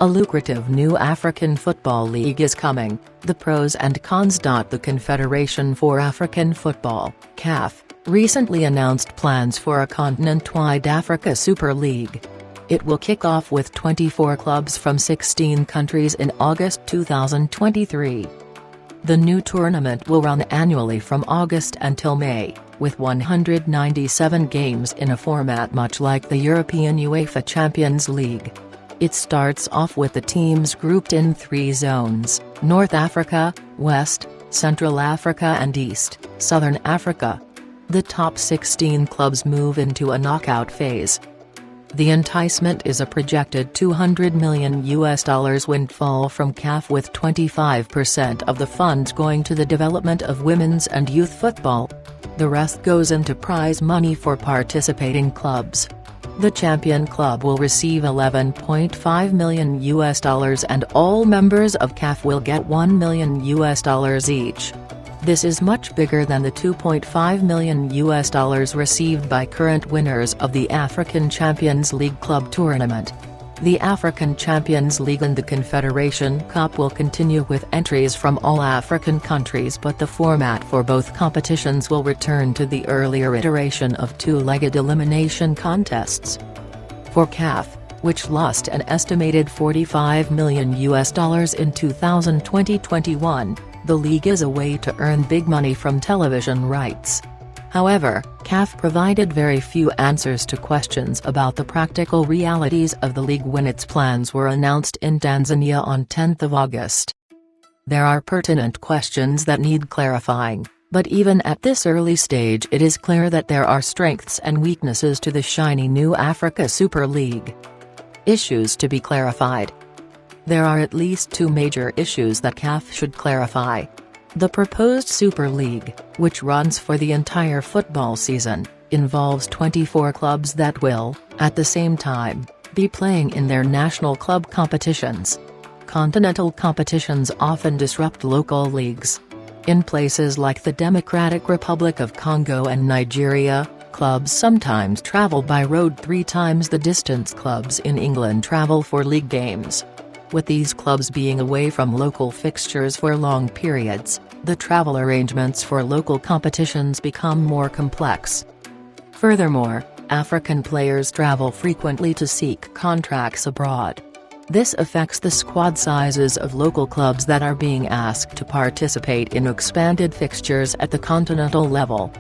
A lucrative new African football league is coming, the pros and cons. The Confederation for African Football, CAF, recently announced plans for a continent-wide Africa Super League. It will kick off with 24 clubs from 16 countries in August 2023. The new tournament will run annually from August until May, with 197 games in a format much like the European UEFA Champions League. It starts off with the teams grouped in 3 zones: North Africa, West, Central Africa and East, Southern Africa. The top 16 clubs move into a knockout phase. The enticement is a projected $200 million windfall from CAF, with 25% of the funds going to the development of women's and youth football. The rest goes into prize money for participating clubs. The champion club will receive $11.5 million and all members of CAF will get $1 million each. This is much bigger than the $2.5 million received by current winners of the African Champions League club tournament. The African Champions League and the Confederation Cup will continue with entries from all African countries, but the format for both competitions will return to the earlier iteration of 2-legged elimination contests. For CAF, which lost an estimated $45 million in 2020-21, the league is a way to earn big money from television rights. However, CAF provided very few answers to questions about the practical realities of the league when its plans were announced in Tanzania on 10 August. There are pertinent questions that need clarifying, but even at this early stage it is clear that there are strengths and weaknesses to the shiny new Africa Super League. Issues to be clarified. There are at least 2 major issues that CAF should clarify. The proposed Super League, which runs for the entire football season, involves 24 clubs that will, at the same time, be playing in their national club competitions. Continental competitions often disrupt local leagues. In places like the Democratic Republic of Congo and Nigeria, clubs sometimes travel by road 3 times the distance clubs in England travel for league games. With these clubs being away from local fixtures for long periods, the travel arrangements for local competitions become more complex. Furthermore, African players travel frequently to seek contracts abroad. This affects the squad sizes of local clubs that are being asked to participate in expanded fixtures at the continental level.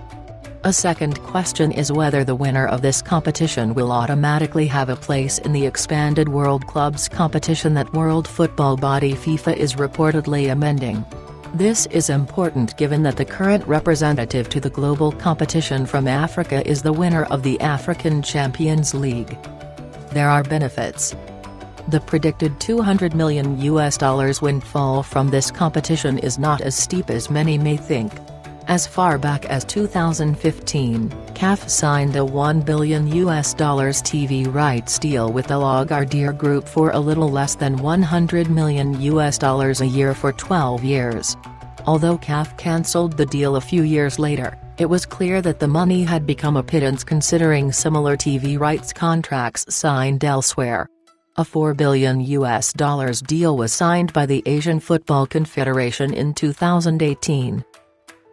A second question is whether the winner of this competition will automatically have a place in the expanded World Clubs competition that world football body FIFA is reportedly amending. This is important given that the current representative to the global competition from Africa is the winner of the African Champions League. There are benefits. The predicted $200 million windfall from this competition is not as steep as many may think. As far back as 2015, CAF signed a $1 billion TV rights deal with the Lagardère Group for a little less than $100 million a year for 12 years. Although CAF cancelled the deal a few years later, it was clear that the money had become a pittance considering similar TV rights contracts signed elsewhere. A $4 billion deal was signed by the Asian Football Confederation in 2018.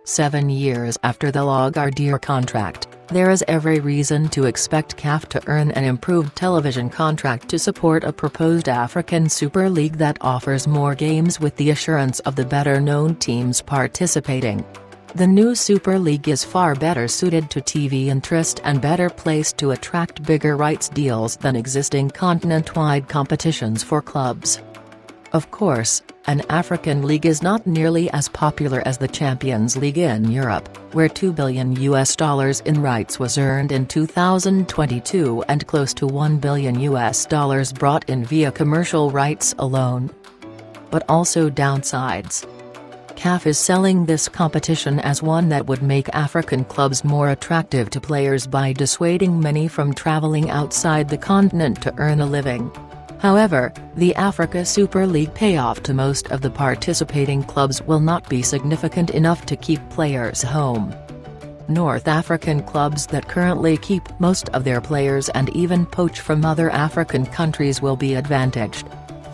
7 years after the Lagardère contract, there is every reason to expect CAF to earn an improved television contract to support a proposed African Super League that offers more games with the assurance of the better-known teams participating. The new Super League is far better suited to TV interest and better placed to attract bigger rights deals than existing continent-wide competitions for clubs. Of course, an African league is not nearly as popular as the Champions League in Europe, where $2 billion in rights was earned in 2022 and close to $1 billion brought in via commercial rights alone. But also downsides. CAF is selling this competition as one that would make African clubs more attractive to players by dissuading many from traveling outside the continent to earn a living. However, the Africa Super League payoff to most of the participating clubs will not be significant enough to keep players home. North African clubs that currently keep most of their players and even poach from other African countries will be advantaged.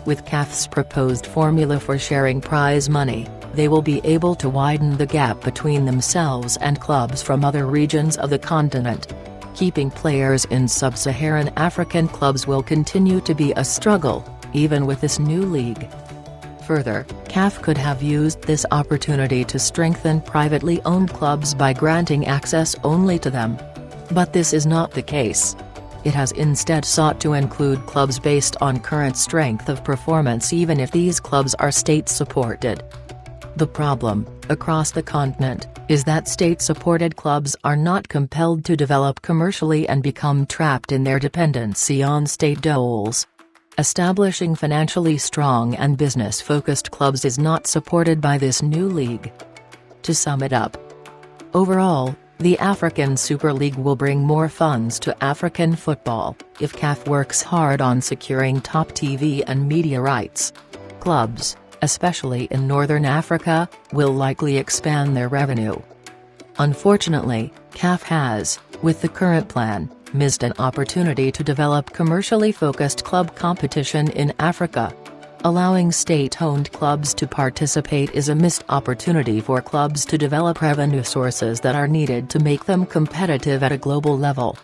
With CAF's proposed formula for sharing prize money, they will be able to widen the gap between themselves and clubs from other regions of the continent. Keeping players in sub-Saharan African clubs will continue to be a struggle, even with this new league. Further, CAF could have used this opportunity to strengthen privately owned clubs by granting access only to them. But this is not the case. It has instead sought to include clubs based on current strength of performance, even if these clubs are state-supported. The problem, across the continent, is that state-supported clubs are not compelled to develop commercially and become trapped in their dependency on state doles. Establishing financially strong and business-focused clubs is not supported by this new league. To sum it up, overall, the African Super League will bring more funds to African football, if CAF works hard on securing top TV and media rights. Clubs, especially in Northern Africa, will likely expand their revenue. Unfortunately, CAF has, with the current plan, missed an opportunity to develop commercially focused club competition in Africa. Allowing state-owned clubs to participate is a missed opportunity for clubs to develop revenue sources that are needed to make them competitive at a global level.